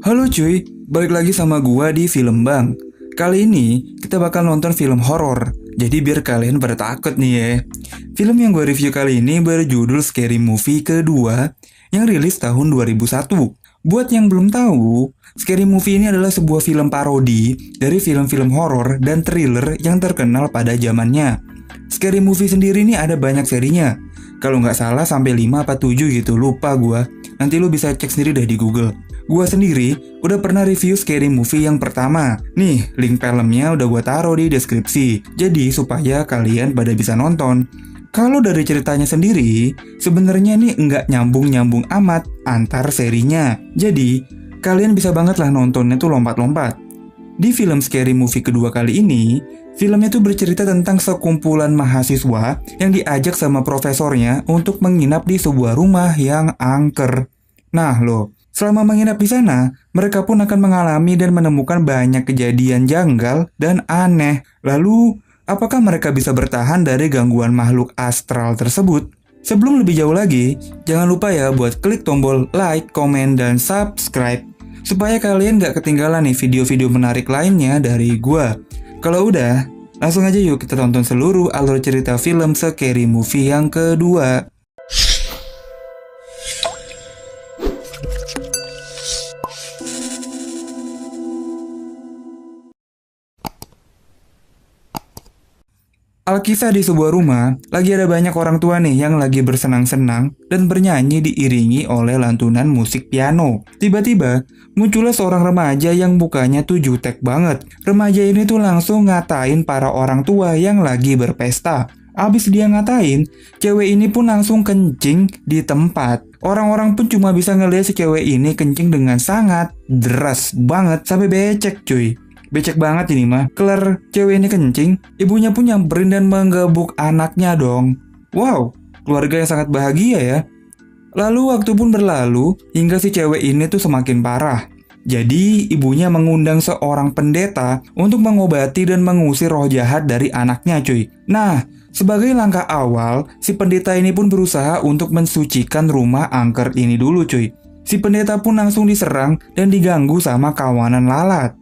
Halo cuy, balik lagi sama gua di Film Bang. Kali ini kita bakal nonton film horor. Jadi biar kalian pada takut nih ya. Film yang gue review kali ini berjudul Scary Movie kedua yang rilis tahun 2001. Buat yang belum tahu, Scary Movie ini adalah sebuah film parodi dari film-film horor dan thriller yang terkenal pada zamannya. Scary Movie sendiri ini ada banyak serinya. Kalau nggak salah sampai 5 apa 7 gitu, lupa gua. Nanti lu bisa cek sendiri deh di Google. Gua sendiri udah pernah review Scary Movie yang pertama. Nih, link filmnya udah gua taruh di deskripsi. Jadi supaya kalian pada bisa nonton. Kalau dari ceritanya sendiri, sebenarnya nih nggak nyambung-nyambung amat antar serinya. Jadi, kalian bisa banget lah nontonnya tuh lompat-lompat. Di film Scary Movie kedua kali ini, filmnya tuh bercerita tentang sekumpulan mahasiswa yang diajak sama profesornya untuk menginap di sebuah rumah yang angker. Nah loh, selama menginap di sana, mereka pun akan mengalami dan menemukan banyak kejadian janggal dan aneh. Lalu, apakah mereka bisa bertahan dari gangguan makhluk astral tersebut? Sebelum lebih jauh lagi, jangan lupa ya buat klik tombol like, komen, dan subscribe supaya kalian gak ketinggalan nih video-video menarik lainnya dari gua. Kalau udah, langsung aja yuk kita tonton seluruh alur cerita film Scary Movie yang kedua. Alkisah di sebuah rumah, lagi ada banyak orang tua nih yang lagi bersenang-senang dan bernyanyi diiringi oleh lantunan musik piano. Tiba-tiba, muncullah seorang remaja yang mukanya tuh jutek banget. Remaja ini tuh langsung ngatain para orang tua yang lagi berpesta. Abis dia ngatain, cewek ini pun langsung kencing di tempat. Orang-orang pun cuma bisa ngeliat si cewek ini kencing dengan sangat deras banget sampai becek cuy. Becek banget ini mah. Kelar cewek ini kencing, ibunya pun nyamperin dan menggebuk anaknya dong. Wow, keluarga yang sangat bahagia ya. Lalu waktu pun berlalu hingga si cewek ini tuh semakin parah. Jadi ibunya mengundang seorang pendeta untuk mengobati dan mengusir roh jahat dari anaknya cuy. Nah, sebagai langkah awal, si pendeta ini pun berusaha untuk mensucikan rumah angker ini dulu cuy. Si pendeta pun langsung diserang dan diganggu sama kawanan lalat.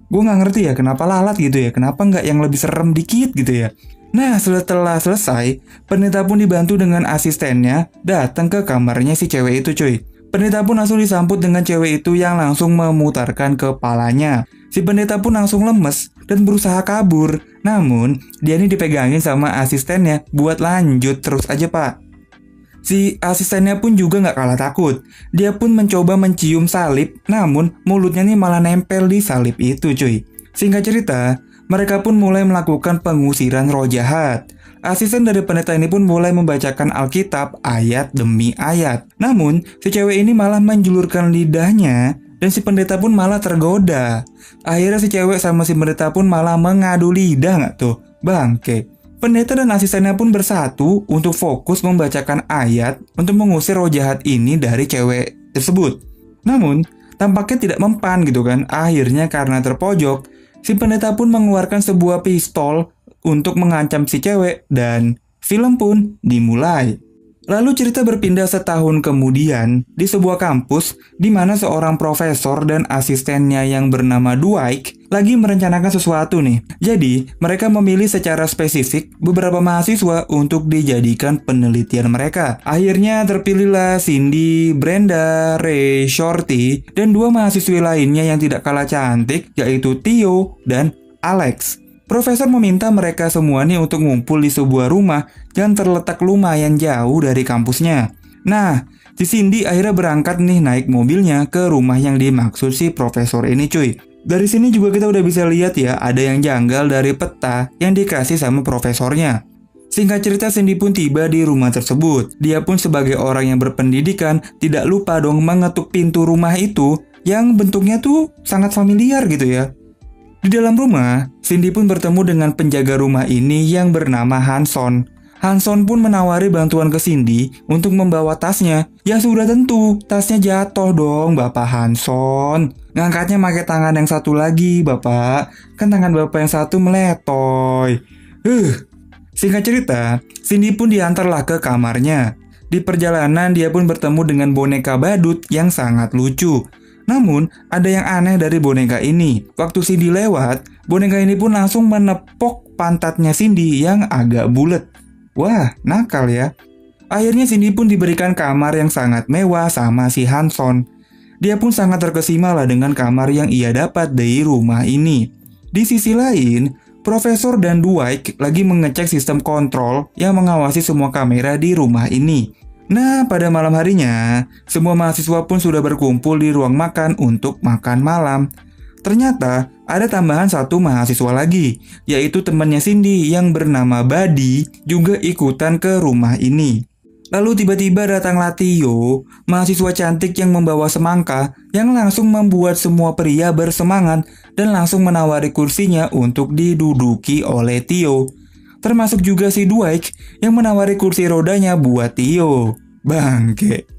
Gue gak ngerti ya kenapa lalat gitu ya, kenapa nggak yang lebih serem dikit gitu ya. Nah setelah selesai, pendeta pun dibantu dengan asistennya datang ke kamarnya si cewek itu cuy. Pendeta pun langsung disambut dengan cewek itu yang langsung memutarkan kepalanya. Si pendeta pun langsung lemes dan berusaha kabur. Namun dia ini dipegangin sama asistennya buat lanjut terus aja pak. Si asistennya pun juga gak kalah takut. Dia pun mencoba mencium salib, namun mulutnya nih malah nempel di salib itu cuy. Singkat cerita, mereka pun mulai melakukan pengusiran roh jahat. Asisten dari pendeta ini pun mulai membacakan Alkitab ayat demi ayat. Namun, si cewek ini malah menjulurkan lidahnya dan si pendeta pun malah tergoda. Akhirnya si cewek sama si pendeta pun malah mengadu lidah gak tuh? Bangke. Pendeta dan asistennya pun bersatu untuk fokus membacakan ayat untuk mengusir roh jahat ini dari cewek tersebut. Namun, tampaknya tidak mempan gitu kan. Akhirnya karena terpojok, si pendeta pun mengeluarkan sebuah pistol untuk mengancam si cewek dan film pun dimulai. Lalu cerita berpindah setahun kemudian di sebuah kampus di mana seorang profesor dan asistennya yang bernama Dwight lagi merencanakan sesuatu nih. Jadi, mereka memilih secara spesifik beberapa mahasiswa untuk dijadikan penelitian mereka. Akhirnya terpilihlah Cindy, Brenda, Ray, Shorty, dan dua mahasiswi lainnya yang tidak kalah cantik yaitu Theo dan Alex. Profesor meminta mereka semua nih untuk ngumpul di sebuah rumah yang terletak lumayan jauh dari kampusnya. Nah, si Cindy akhirnya berangkat nih naik mobilnya ke rumah yang dimaksud si profesor ini cuy. Dari sini juga kita udah bisa lihat ya ada yang janggal dari peta yang dikasih sama profesornya. Singkat cerita Cindy pun tiba di rumah tersebut. Dia pun sebagai orang yang berpendidikan tidak lupa dong mengetuk pintu rumah itu yang bentuknya tuh sangat familiar gitu ya. Di dalam rumah, Cindy pun bertemu dengan penjaga rumah ini yang bernama Hanson. Hanson pun menawari bantuan ke Cindy untuk membawa tasnya. Ya sudah tentu, tasnya jatuh dong Bapak Hanson. Ngangkatnya pakai tangan yang satu lagi Bapak. Kan tangan Bapak yang satu meletoy. Singkat cerita, Cindy pun diantarlah ke kamarnya. Di perjalanan dia pun bertemu dengan boneka badut yang sangat lucu. Namun, ada yang aneh dari boneka ini. Waktu Cindy lewat, boneka ini pun langsung menepok pantatnya Cindy yang agak bulat. Wah, nakal ya. Akhirnya Cindy pun diberikan kamar yang sangat mewah sama si Hanson. Dia pun sangat terkesima lah dengan kamar yang ia dapat dari rumah ini. Di sisi lain, Profesor dan Dwight lagi mengecek sistem kontrol yang mengawasi semua kamera di rumah ini. Nah, pada malam harinya, semua mahasiswa pun sudah berkumpul di ruang makan untuk makan malam. Ternyata, ada tambahan satu mahasiswa lagi, yaitu temannya Cindy yang bernama Buddy juga ikutan ke rumah ini. Lalu tiba-tiba datanglah Theo, mahasiswa cantik yang membawa semangka yang langsung membuat semua pria bersemangat dan langsung menawari kursinya untuk diduduki oleh Theo. Termasuk juga si Dwight yang menawari kursi rodanya buat Theo. Bangke.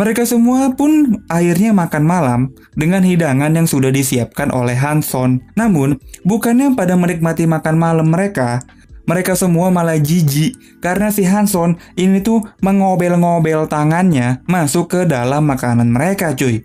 Mereka semua pun akhirnya makan malam dengan hidangan yang sudah disiapkan oleh Hanson. Namun, bukannya pada menikmati makan malam mereka semua malah jijik karena si Hanson ini tuh mengobel-ngobel tangannya masuk ke dalam makanan mereka cuy.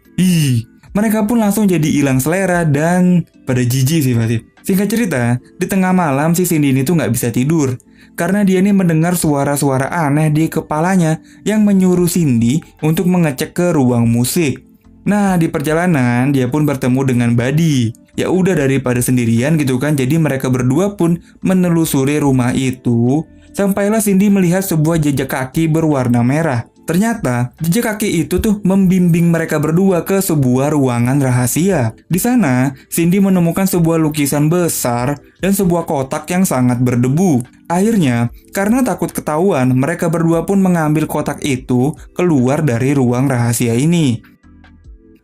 Mereka pun langsung jadi hilang selera dan pada jijik sih pasti. Singkat cerita, di tengah malam si Cindy ini tuh nggak bisa tidur karena dia nih mendengar suara-suara aneh di kepalanya yang menyuruh Cindy untuk mengecek ke ruang musik. Nah, di perjalanan dia pun bertemu dengan Buddy. Ya udah daripada sendirian gitu kan, jadi mereka berdua pun menelusuri rumah itu. Sampailah Cindy melihat sebuah jejak kaki berwarna merah. Ternyata jejak kaki itu tuh membimbing mereka berdua ke sebuah ruangan rahasia. Di sana, Cindy menemukan sebuah lukisan besar dan sebuah kotak yang sangat berdebu. Akhirnya, karena takut ketahuan, mereka berdua pun mengambil kotak itu keluar dari ruang rahasia ini.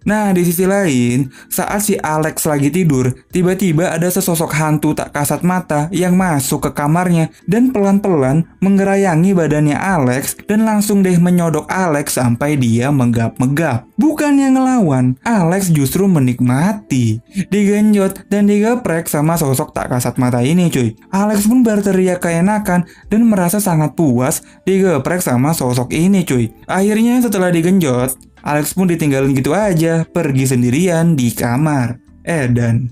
Nah, di sisi lain, saat si Alex lagi tidur, tiba-tiba ada sesosok hantu tak kasat mata yang masuk ke kamarnya dan pelan-pelan menggerayangi badannya Alex dan langsung deh menyodok Alex sampai dia menggap-megap. Bukannya ngelawan, Alex justru menikmati. Digenjot dan digeprek sama sosok tak kasat mata ini cuy. Alex pun berteriak keenakan dan merasa sangat puas digeprek sama sosok ini cuy. Akhirnya setelah digenjot, Alex pun ditinggalin gitu aja, pergi sendirian di kamar. Dan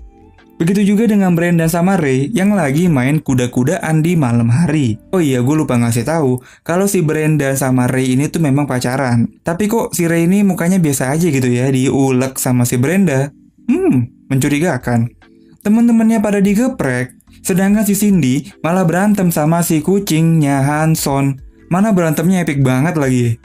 begitu juga dengan Brandon sama Ray yang lagi main kuda-kudaan di malam hari. Oh iya, gue lupa ngasih tahu kalau si Brandon sama Ray ini tuh memang pacaran. Tapi kok si Ray ini mukanya biasa aja gitu ya, diulek sama si Brenda. Mencurigakan. Temen-temennya pada digeprek, sedangkan si Cindy malah berantem sama si kucingnya Hanson. Mana berantemnya epic banget lagi.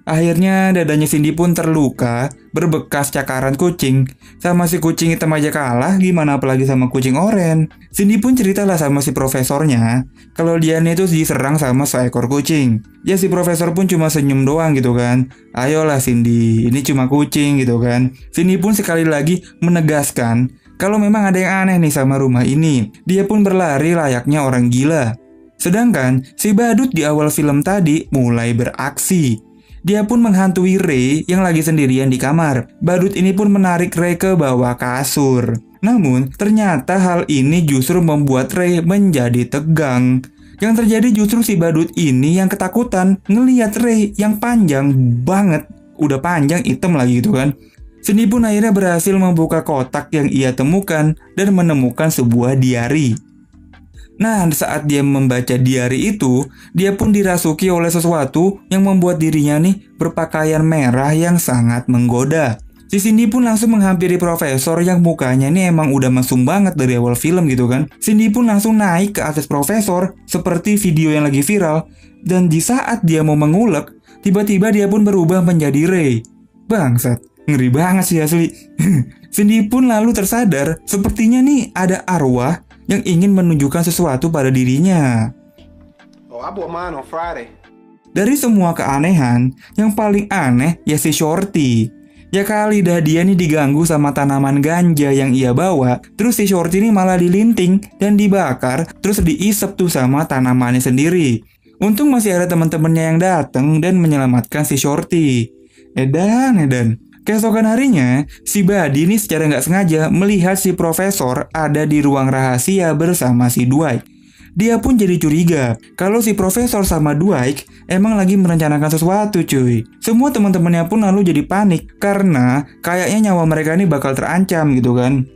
Akhirnya dadanya Cindy pun terluka, berbekas cakaran kucing. Sama si kucing hitam aja kalah, gimana apalagi sama kucing oren. Cindy pun ceritalah sama si profesornya, kalau dia nih tuh diserang sama seekor kucing. Ya si profesor pun cuma senyum doang gitu kan. Ayolah Cindy, ini cuma kucing gitu kan. Cindy pun sekali lagi menegaskan, kalau memang ada yang aneh nih sama rumah ini. Dia pun berlari layaknya orang gila. Sedangkan si badut di awal film tadi mulai beraksi. Dia pun menghantui Ray yang lagi sendirian di kamar. Badut ini pun menarik Ray ke bawah kasur. Namun, ternyata hal ini justru membuat Ray menjadi tegang. Yang terjadi justru si badut ini yang ketakutan ngelihat Ray yang panjang banget. Udah panjang, hitam lagi gitu kan. Cindy pun akhirnya berhasil membuka kotak yang ia temukan dan menemukan sebuah diari. Nah, saat dia membaca diari itu, dia pun dirasuki oleh sesuatu yang membuat dirinya nih berpakaian merah yang sangat menggoda. Si Cindy pun langsung menghampiri profesor yang mukanya nih emang udah mesum banget dari awal film gitu kan. Cindy pun langsung naik ke atas profesor seperti video yang lagi viral. Dan di saat dia mau mengulek, tiba-tiba dia pun berubah menjadi Ray. Bangsat, ngeri banget sih asli. Cindy pun lalu tersadar sepertinya nih ada arwah yang ingin menunjukkan sesuatu pada dirinya. Dari semua keanehan, yang paling aneh ya si Shorty. Ya kali dah dia nih diganggu sama tanaman ganja yang ia bawa, terus si Shorty ini malah dilinting dan dibakar, terus diisep tuh sama tanamannya sendiri. Untung masih ada teman-temannya yang datang dan menyelamatkan si Shorty. Edan. Keesokan harinya, si Buddy ini secara nggak sengaja melihat si profesor ada di ruang rahasia bersama si Dwight. Dia pun jadi curiga kalau si profesor sama Dwight emang lagi merencanakan sesuatu cuy. Semua teman-temannya pun lalu jadi panik karena kayaknya nyawa mereka ini bakal terancam gitu kan.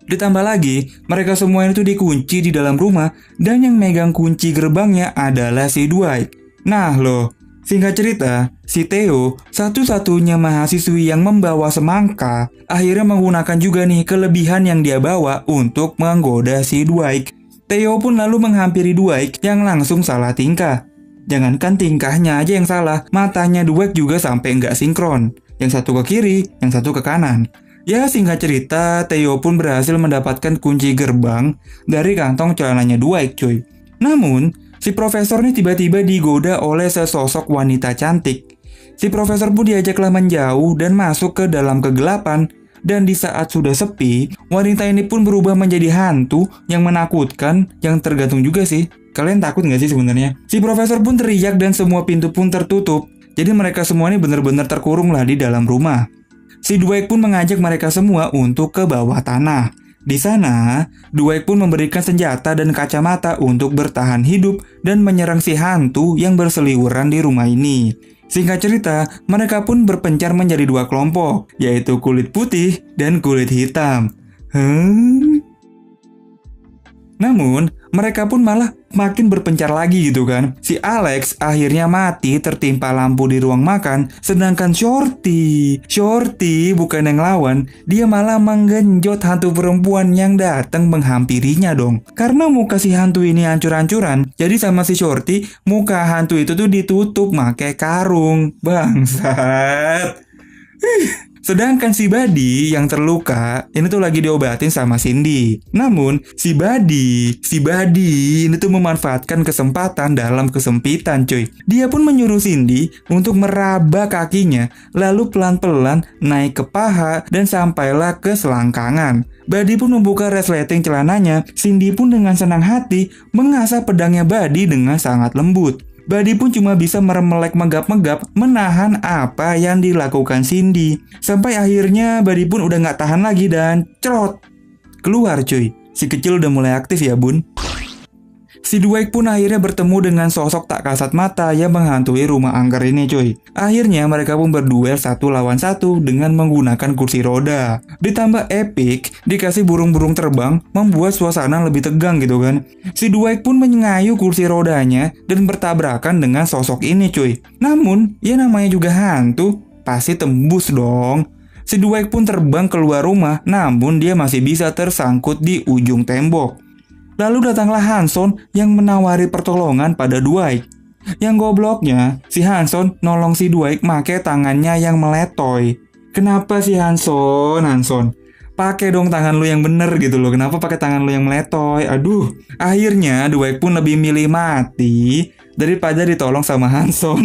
Ditambah lagi, mereka semua itu dikunci di dalam rumah dan yang megang kunci gerbangnya adalah si Dwight. Nah loh, singkat cerita, si Theo, satu-satunya mahasiswi yang membawa semangka, akhirnya menggunakan juga nih kelebihan yang dia bawa untuk menggoda si Dwight. Theo pun lalu menghampiri Dwight yang langsung salah tingkah. Jangankan tingkahnya aja yang salah, matanya Dwight juga sampai nggak sinkron. Yang satu ke kiri, yang satu ke kanan. Ya singkat cerita, Theo pun berhasil mendapatkan kunci gerbang dari kantong celananya Dwight cuy. Namun, si profesor ini tiba-tiba digoda oleh sesosok wanita cantik. Si profesor pun diajaklah menjauh dan masuk ke dalam kegelapan. Dan di saat sudah sepi, wanita ini pun berubah menjadi hantu yang menakutkan, yang tergantung juga sih. Kalian takut nggak sih sebenarnya? Si profesor pun teriak dan semua pintu pun tertutup. Jadi mereka semua ini benar-benar terkurung lah di dalam rumah. Si Dwight pun mengajak mereka semua untuk ke bawah tanah. Di sana, Dwight pun memberikan senjata dan kacamata untuk bertahan hidup dan menyerang si hantu yang berseliweran di rumah ini. Singkat cerita, mereka pun berpencar menjadi dua kelompok, yaitu kulit putih dan kulit hitam. Namun, mereka pun malah makin berpencar lagi gitu kan. Si Alex akhirnya mati tertimpa lampu di ruang makan, sedangkan Shorty bukan yang lawan, dia malah menggenjot hantu perempuan yang datang menghampirinya dong. Karena muka si hantu ini hancur-hancuran, jadi sama si Shorty, muka hantu itu tuh ditutup pakai karung. Bangsat. Sedangkan si Buddy yang terluka ini tuh lagi diobatin sama Cindy. Namun si Buddy ini tuh memanfaatkan kesempatan dalam kesempitan cuy. Dia pun menyuruh Cindy untuk meraba kakinya, lalu pelan-pelan naik ke paha dan sampailah ke selangkangan. Buddy pun membuka resleting celananya. Cindy pun dengan senang hati mengasah pedangnya Buddy dengan sangat lembut. Buddy pun cuma bisa meremelek megap-megap menahan apa yang dilakukan Cindy. Sampai akhirnya Buddy pun udah gak tahan lagi dan cerot. Keluar cuy. Si kecil udah mulai aktif ya bun. Si Dwight pun akhirnya bertemu dengan sosok tak kasat mata yang menghantui rumah angker ini cuy. Akhirnya mereka pun berduel 1 lawan 1 dengan menggunakan kursi roda. Ditambah epic, dikasih burung-burung terbang, membuat suasana lebih tegang gitu kan. Si Dwight pun mengayu kursi rodanya dan bertabrakan dengan sosok ini cuy. Namun, ya namanya juga hantu, pasti tembus dong. Si Dwight pun terbang keluar rumah, namun dia masih bisa tersangkut di ujung tembok. Lalu datanglah Hanson yang menawari pertolongan pada Dwight. Yang gobloknya, si Hanson nolong si Dwight make tangannya yang meletoy. Kenapa sih Hanson? Pakai dong tangan lu yang bener gitu loh. Kenapa pakai tangan lu yang meletoy? Aduh. Akhirnya Dwight pun lebih milih mati daripada ditolong sama Hanson.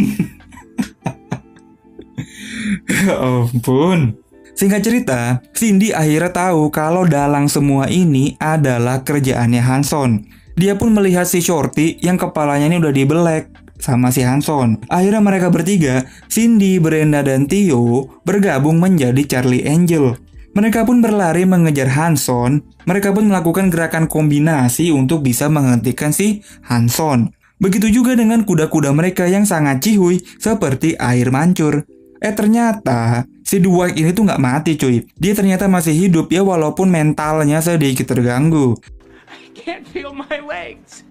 Ya ampun. Singkat cerita, Cindy akhirnya tahu kalau dalang semua ini adalah kerjaannya Hanson. Dia pun melihat si Shorty yang kepalanya ini udah dibelek sama si Hanson. Akhirnya mereka bertiga, Cindy, Brenda, dan Theo, bergabung menjadi Charlie Angel. Mereka pun berlari mengejar Hanson. Mereka pun melakukan gerakan kombinasi untuk bisa menghentikan si Hanson. Begitu juga dengan kuda-kuda mereka yang sangat cihuy seperti air mancur. Ternyata si Dwight ini tuh nggak mati cuy. Dia ternyata masih hidup ya walaupun mentalnya sedikit terganggu. I can't feel my legs.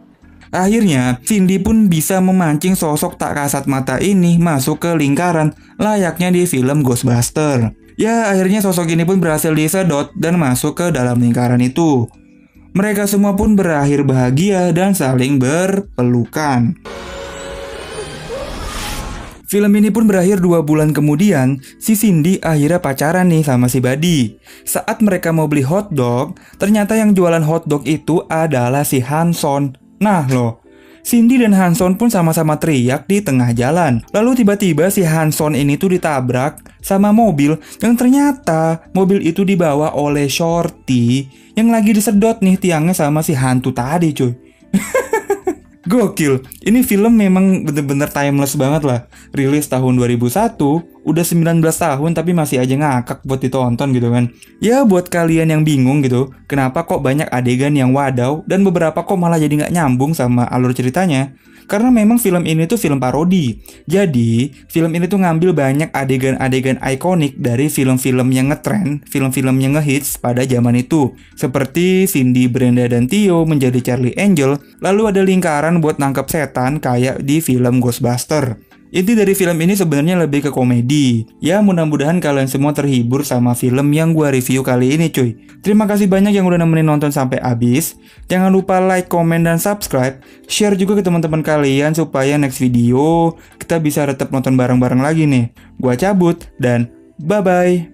Akhirnya Cindy pun bisa memancing sosok tak kasat mata ini masuk ke lingkaran layaknya di film Ghostbuster. Ya akhirnya sosok ini pun berhasil disedot dan masuk ke dalam lingkaran itu. Mereka semua pun berakhir bahagia dan saling berpelukan. Film ini pun berakhir 2 bulan kemudian, si Cindy akhirnya pacaran nih sama si Buddy. Saat mereka mau beli hotdog, ternyata yang jualan hotdog itu adalah si Hanson. Nah loh, Cindy dan Hanson pun sama-sama teriak di tengah jalan. Lalu tiba-tiba si Hanson ini tuh ditabrak sama mobil yang ternyata mobil itu dibawa oleh Shorty yang lagi disedot nih tiangnya sama si hantu tadi cuy. Gokil, ini film memang bener-bener timeless banget lah. Rilis tahun 2001, udah 19 tahun tapi masih aja ngakak buat ditonton gitu kan. Ya buat kalian yang bingung gitu, kenapa kok banyak adegan yang wadaw dan beberapa kok malah jadi nggak nyambung sama alur ceritanya. Karena memang film ini tuh film parodi. Jadi, film ini tuh ngambil banyak adegan-adegan ikonik dari film-film yang ngetren, film-film yang ngehits pada zaman itu. Seperti Cindy, Brenda, dan Theo menjadi Charlie Angel, lalu ada lingkaran buat nangkep setan kayak di film Ghostbuster. Inti dari film ini sebenarnya lebih ke komedi. Ya mudah-mudahan kalian semua terhibur sama film yang gua review kali ini cuy. Terima kasih banyak yang udah nemenin nonton sampai habis. Jangan lupa like, komen, dan subscribe. Share juga ke teman-teman kalian supaya next video kita bisa tetap nonton bareng-bareng lagi nih. Gua cabut dan bye-bye.